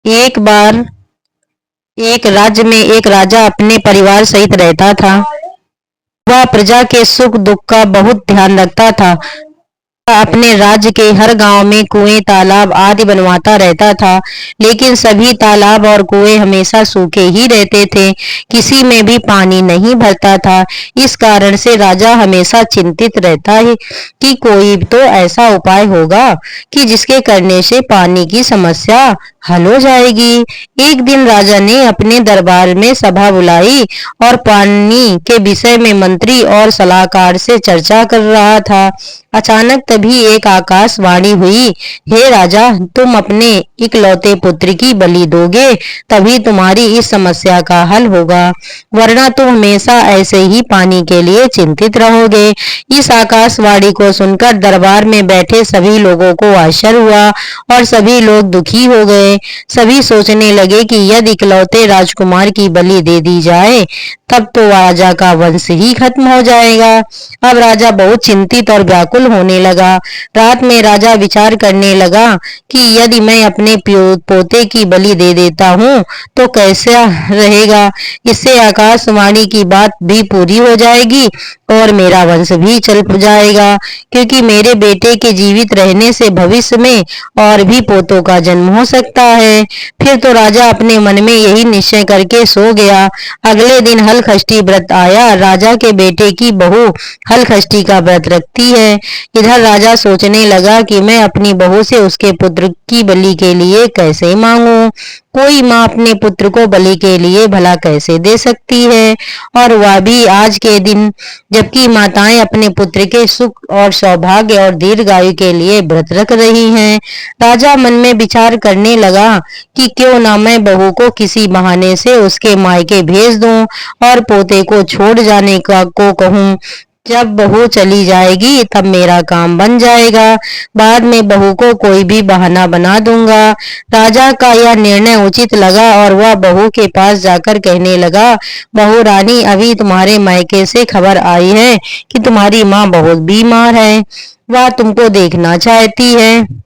एक बार एक राज्य में एक राजा अपने परिवार सहित रहता था। वह प्रजा के सुख दुख का बहुत ध्यान रखता था। अपने राज्य के हर गांव में कुएं, तालाब आदि बनवाता रहता था, लेकिन सभी तालाब और कुएं हमेशा सूखे ही रहते थे, किसी में भी पानी नहीं भरता था। इस कारण से राजा हमेशा चिंतित रहता है कि कोई तो ऐसा उपाय होगा कि जिसके करने से पानी की समस्या हल हो जाएगी। एक दिन राजा ने अपने दरबार में सभा बुलाई और पानी के विषय में मंत्री और सलाहकार से चर्चा कर रहा था। अचानक तभी एक आकाशवाणी हुई, हे राजा, तुम अपने इकलौते पुत्र की बलि दोगे, तभी तुम्हारी इस समस्या का हल होगा, वरना तुम हमेशा ऐसे ही पानी के लिए चिंतित रहोगे। इस आकाशवाणी को सुनकर दरबार में बैठे सभी लोगों को आश्चर्य हुआ और सभी लोग दुखी हो गए। सभी सोचने लगे कि यदि इकलौते राजकुमार की बलि दे दी जाए तब तो राजा का वंश ही खत्म हो जाएगा। अब राजा बहुत चिंतित और व्याकुल होने लगा। रात में राजा विचार करने लगा कि यदि मैं अपने पोते की बलि दे देता हूँ तो कैसा रहेगा। इससे आकाशवाणी की बात भी पूरी हो जाएगी और मेरा वंश भी चल जाएगा, क्योंकि मेरे बेटे के जीवित रहने से भविष्य में और भी पोतों का जन्म हो सकता है। फिर तो राजा अपने मन में यही निश्चय करके सो गया। अगले दिन हलखष्टी व्रत आया। राजा के बेटे की बहू हलखष्टी का व्रत रखती है। इधर राजा सोचने लगा कि मैं अपनी बहू से उसके पुत्र की बलि के लिए कैसे मांगू। कोई माँ अपने पुत्र को बलि के लिए भला कैसे दे सकती है, और वह भी आज के दिन, जबकि माताएं अपने पुत्र के सुख और सौभाग्य और दीर्घायु के लिए व्रत रख रही हैं। राजा मन में विचार करने लगा कि क्यों ना मैं बहू को किसी बहाने से उसके मायके भेज दूं और पोते को छोड़ जाने को कहूं। जब बहू चली जाएगी तब मेरा काम बन जाएगा, बाद में बहू को कोई भी बहाना बना दूंगा। राजा का यह निर्णय उचित लगा और वह बहू के पास जाकर कहने लगा, बहू रानी, अभी तुम्हारे मायके से खबर आई है कि तुम्हारी माँ बहुत बीमार है, वह तुमको देखना चाहती है,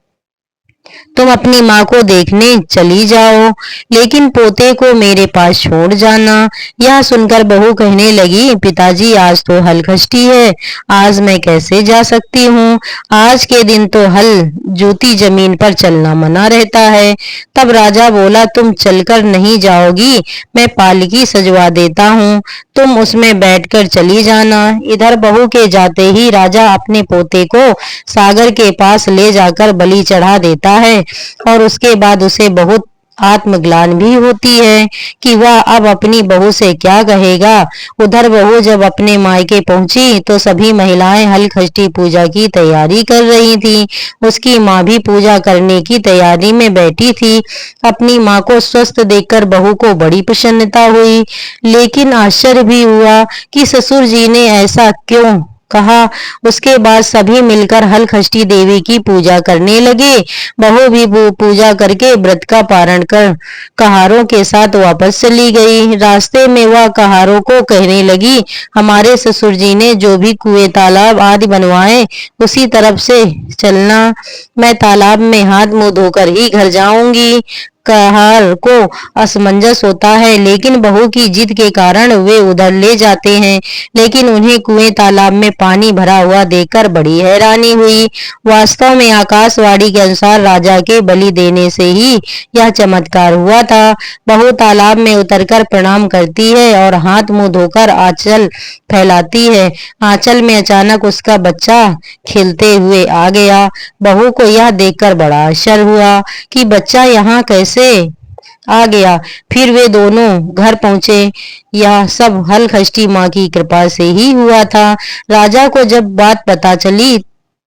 तुम अपनी माँ को देखने चली जाओ, लेकिन पोते को मेरे पास छोड़ जाना। यह सुनकर बहू कहने लगी, पिताजी, आज तो हलखष्टी है, आज मैं कैसे जा सकती हूँ, आज के दिन तो हल जूती जमीन पर चलना मना रहता है। तब राजा बोला, तुम चलकर नहीं जाओगी, मैं पालकी सजवा देता हूँ, तुम उसमें बैठकर चली जाना। इधर बहू के जाते ही राजा अपने पोते को सागर के पास ले जाकर बलि चढ़ा देता है और उसके बाद उसे बहुत आत्मग्लानि भी होती है कि वह अब अपनी बहू से क्या कहेगा। उधर बहू जब अपने मायके पहुंची तो सभी महिलाएं हलखष्टी पूजा की तैयारी कर रही थी। उसकी माँ भी पूजा करने की तैयारी में बैठी थी। अपनी माँ को स्वस्थ देखकर बहू को बड़ी प्रसन्नता हुई, लेकिन आश्चर्य भी हुआ कि ससुर जी ने ऐसा क्यों कहा। उसके बाद सभी मिलकर हलखष्टी देवी की पूजा करने लगे। बहू भी पूजा करके व्रत का पारण कर कहारों के साथ वापस चली गई। रास्ते में वह कहारों को कहने लगी, हमारे ससुर जी ने जो भी कुएं, तालाब आदि बनवाए उसी तरफ से चलना, मैं तालाब में हाथ मुंह धोकर ही घर जाऊंगी। कहार को असमंजस होता है, लेकिन बहू की जिद के कारण वे उधर ले जाते हैं, लेकिन उन्हें कुएं, तालाब में पानी भरा हुआ देखकर बड़ी हैरानी हुई। वास्तव में आकाशवाणी के अनुसार राजा के बलि देने से ही यह चमत्कार हुआ था। बहू तालाब में उतरकर प्रणाम करती है और हाथ मुंह धोकर आंचल फैलाती है। आंचल में अचानक उसका बच्चा खेलते हुए आ गया। बहू को यह देखकर बड़ा आश्चर्य हुआ कि बच्चा यहाँ कैसे आ गया। फिर वे दोनों घर पहुंचे। यह सब हलखष्टी माँ की कृपा से ही हुआ था। राजा को जब बात पता चली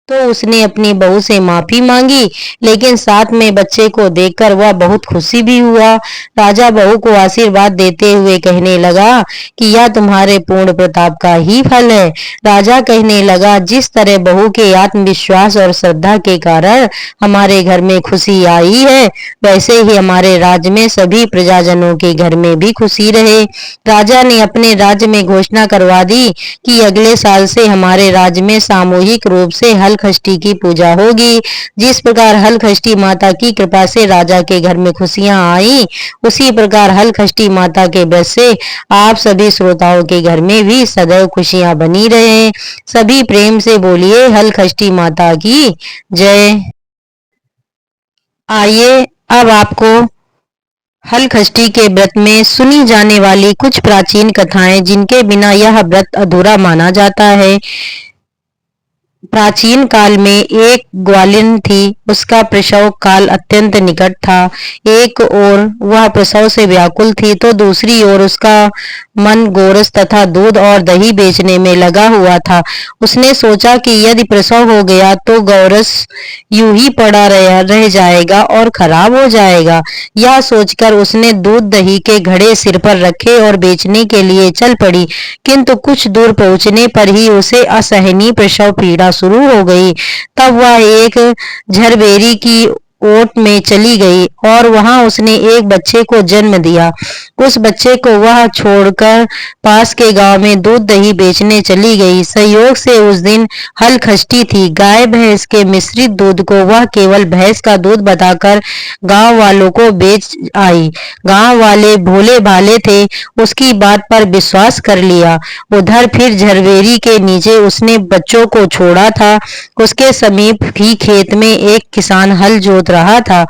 तो उसने अपनी बहू से माफी मांगी, लेकिन साथ में बच्चे को देखकर वह बहुत खुशी भी हुआ। राजा बहू को आशीर्वाद देते हुए कहने लगा कि यह तुम्हारे पूर्ण प्रताप का ही फल है। राजा कहने लगा, जिस तरह बहू के आत्मविश्वास और श्रद्धा के कारण हमारे घर में खुशी आई है, वैसे ही हमारे राज्य में सभी प्रजाजनों के घर में भी खुशी रहे। राजा ने अपने राज्य में घोषणा करवा दी कि अगले साल से हमारे राज्य में सामूहिक रूप से हल हलखष्टी की पूजा होगी। जिस प्रकार हलखष्टी माता की कृपा से राजा के घर में खुशियां आई, उसी प्रकार हलखष्टी माता के व्रत से आप सभी श्रोताओं के घर में भी सदैव खुशियां बनी रहे। सभी प्रेम से बोलिए हलखष्टी माता की जय। आइए अब आपको हलखष्टी के व्रत में सुनी जाने वाली कुछ प्राचीन कथाएं जिनके बिना यह व्रत अधूरा माना जाता है। प्राचीन काल में एक ग्वालिन थी, उसका प्रसव काल अत्यंत निकट था। एक ओर वह प्रसव से व्याकुल थी तो दूसरी ओर उसका मन गोरस तथा दूध और दही बेचने में लगा हुआ था। उसने सोचा कि यदि प्रसव हो गया तो गोरस यूं ही पड़ा रह जाएगा और खराब हो जाएगा। यह सोचकर उसने दूध दही के घड़े सिर पर रखे और बेचने के लिए चल पड़ी, किंतु कुछ दूर पहुंचने पर ही उसे असहनीय प्रसव पीड़ा शुरू हो गई। तब वह एक झरबेरी की ओट में चली गई और वहां उसने एक बच्चे को जन्म दिया। उस बच्चे को वह छोड़कर पास के गांव में दूध दही बेचने चली गई। संयोग से उस दिन हलखष्टी थी। गाय भैंस के मिश्रित दूध को वह केवल भैंस का दूध बताकर गांव वालों को बेच आई। गांव वाले भोले भाले थे, उसकी बात पर विश्वास कर लिया। उधर फिर झरबेरी के नीचे उसने बच्चों को छोड़ा था। उसके समीप ही खेत में एक किसान हल जोत रहा था।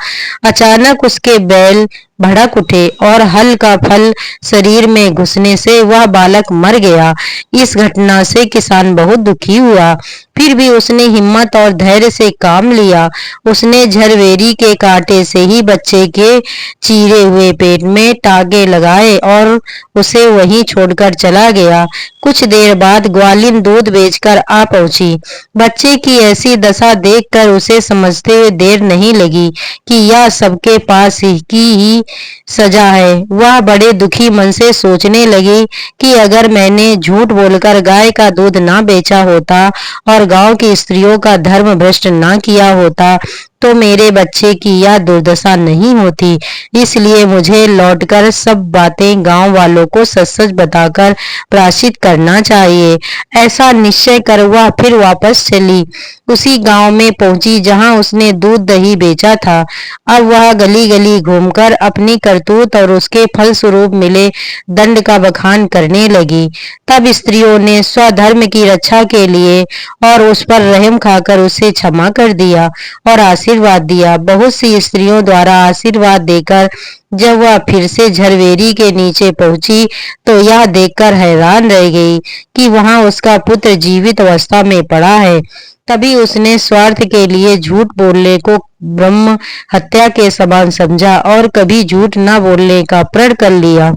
अचानक उसके बैल भड़क उठे और हल का फल शरीर में घुसने से वह बालक मर गया। इस घटना से किसान बहुत दुखी हुआ, फिर भी उसने हिम्मत और धैर्य से काम लिया। उसने झरबेरी के कांटे से ही बच्चे के चीरे हुए पेट में टाके लगाए और उसे वहीं छोड़कर चला गया। कुछ देर बाद ग्वालिन दूध बेचकर आ पहुंची। बच्चे की ऐसी दशा देखकर उसे समझते हुए देर नहीं लगी कि यह सबके पास ही सजा है। वह बड़े दुखी मन से सोचने लगी कि अगर मैंने झूठ बोलकर गाय का दूध ना बेचा होता और गांव की स्त्रियों का धर्म भ्रष्ट ना किया होता तो मेरे बच्चे की यह दुर्दशा नहीं होती। इसलिए मुझे लौटकर सब बातें गांव वालों को सच सच बताकर प्रायश्चित करना चाहिए। ऐसा निश्चय कर वह फिर वापस चली। उसी गांव में पहुंची जहां उसने दूध दही बेचा था। अब वह गली गली घूमकर अपनी करतूत और उसके फलस्वरूप मिले दंड का बखान करने लगी। तब स्त्रियों ने स्वधर्म की रक्षा के लिए और उस पर रहम खाकर उसे क्षमा कर दिया और आशीर्वाद दिया। बहुत सी स्त्रियों द्वारा आशीर्वाद देकर जब वह फिर से झरबेरी के नीचे पहुंची तो यह देखकर हैरान रह गई कि वहां उसका पुत्र जीवित अवस्था में पड़ा है। तभी उसने स्वार्थ के लिए झूठ बोलने को ब्रह्म हत्या के समान समझा और कभी झूठ न बोलने का प्रण कर लिया।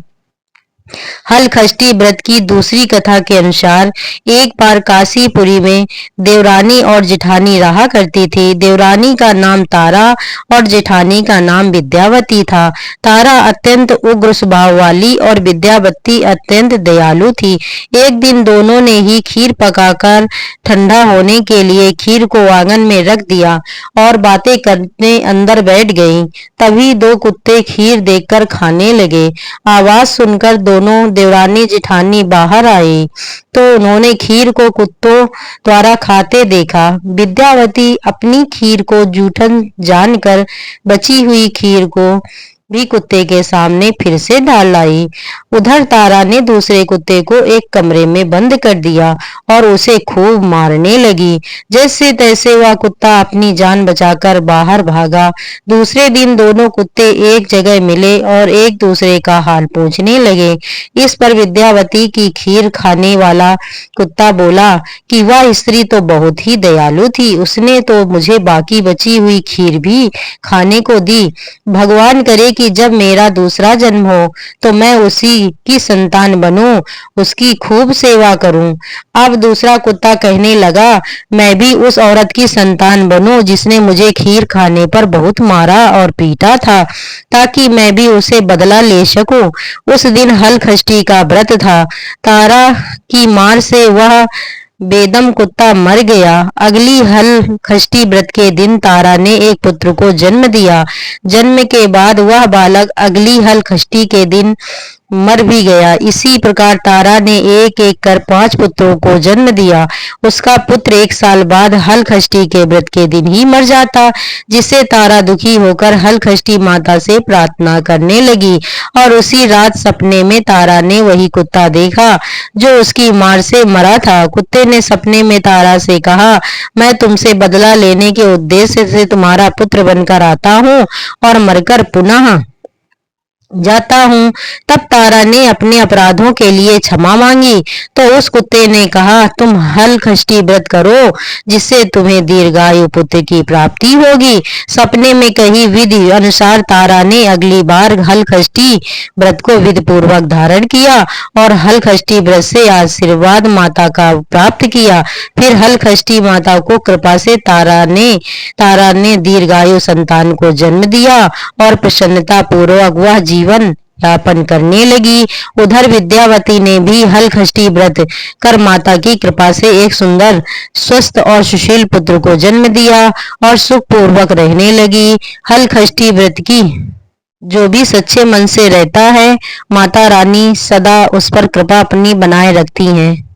हलखष्टी व्रत की दूसरी कथा के अनुसार एक बार काशीपुरी में देवरानी और जेठानी रहा करती थी। देवरानी का नाम तारा और जेठानी का नाम विद्यावती था। तारा अत्यंत उग्र स्वभाव वाली और विद्यावती अत्यंत दयालु थी। एक दिन दोनों ने ही खीर पकाकर ठंडा होने के लिए खीर को आंगन में रख दिया और बातें करने अंदर बैठ गईं। तभी दो कुत्ते खीर देखकर खाने लगे। आवाज सुनकर दोनों देवरानी जेठानी बाहर आई तो उन्होंने खीर को कुत्तों द्वारा खाते देखा। विद्यावती अपनी खीर को जूठन जानकर बची हुई खीर को भी कुत्ते के सामने फिर से डाल आई। उधर तारा ने दूसरे कुत्ते को एक कमरे में बंद कर दिया और उसे खूब मारने लगी। जैसे तैसे वह कुत्ता अपनी जान बचाकर बाहर भागा। दूसरे दिन दोनों कुत्ते एक जगह मिले और एक दूसरे का हाल पूछने लगे। इस पर विद्यावती की खीर खाने वाला कुत्ता बोला कि वह स्त्री तो बहुत ही दयालु थी, उसने तो मुझे बाकी बची हुई खीर भी खाने को दी। भगवान करे कि जब मेरा दूसरा जन्म हो तो मैं उसी की संतान बनूं, उसकी खूब सेवा करूं। अब दूसरा कुत्ता कहने लगा, मैं भी उस औरत की संतान बनूं जिसने मुझे खीर खाने पर बहुत मारा और पीटा था, ताकि मैं भी उसे बदला ले सकूं। उस दिन हलखष्टी का व्रत था। तारा की मार से वह बेदम कुत्ता मर गया। अगली हलखष्टी व्रत के दिन तारा ने एक पुत्र को जन्म दिया। जन्म के बाद वह बालक अगली हलखष्टी के दिन मर भी गया। इसी प्रकार तारा ने एक एक कर 5 पुत्रों को जन्म दिया। उसका पुत्र 1 साल बाद हलखष्टी के व्रत के दिन ही मर जाता, जिससे तारा दुखी होकर हलखष्टी माता से प्रार्थना करने लगी। और उसी रात सपने में तारा ने वही कुत्ता देखा जो उसकी मार से मरा था। कुत्ते ने सपने में तारा से कहा, मैं तुमसे बदला लेने के उद्देश्य से तुम्हारा पुत्र बनकर आता हूँ और मरकर पुनः जाता हूँ। तब तारा ने अपने अपराधों के लिए क्षमा मांगी तो उस कुत्ते ने कहा, तुम हलखष्टी व्रत करो जिससे तुम्हें दीर्घायु पुत्र की प्राप्ति होगी। सपने में कही विधि अनुसार तारा ने अगली बार हलखष्टी व्रत को विधि पूर्वक धारण किया और हलखष्टी व्रत से आशीर्वाद माता का प्राप्त किया। फिर हलखष्टी माता को कृपा से तारा ने दीर्घायु संतान को जन्म दिया और प्रसन्नता पूर्वक वह जीवन यापन करने लगी। उधर विद्यावती ने भी हलखष्टी व्रत कर माता की कृपा से एक सुंदर स्वस्थ और सुशील पुत्र को जन्म दिया और सुख पूर्वक रहने लगी। हलखष्टी व्रत की जो भी सच्चे मन से रहता है, माता रानी सदा उस पर कृपा अपनी बनाए रखती हैं।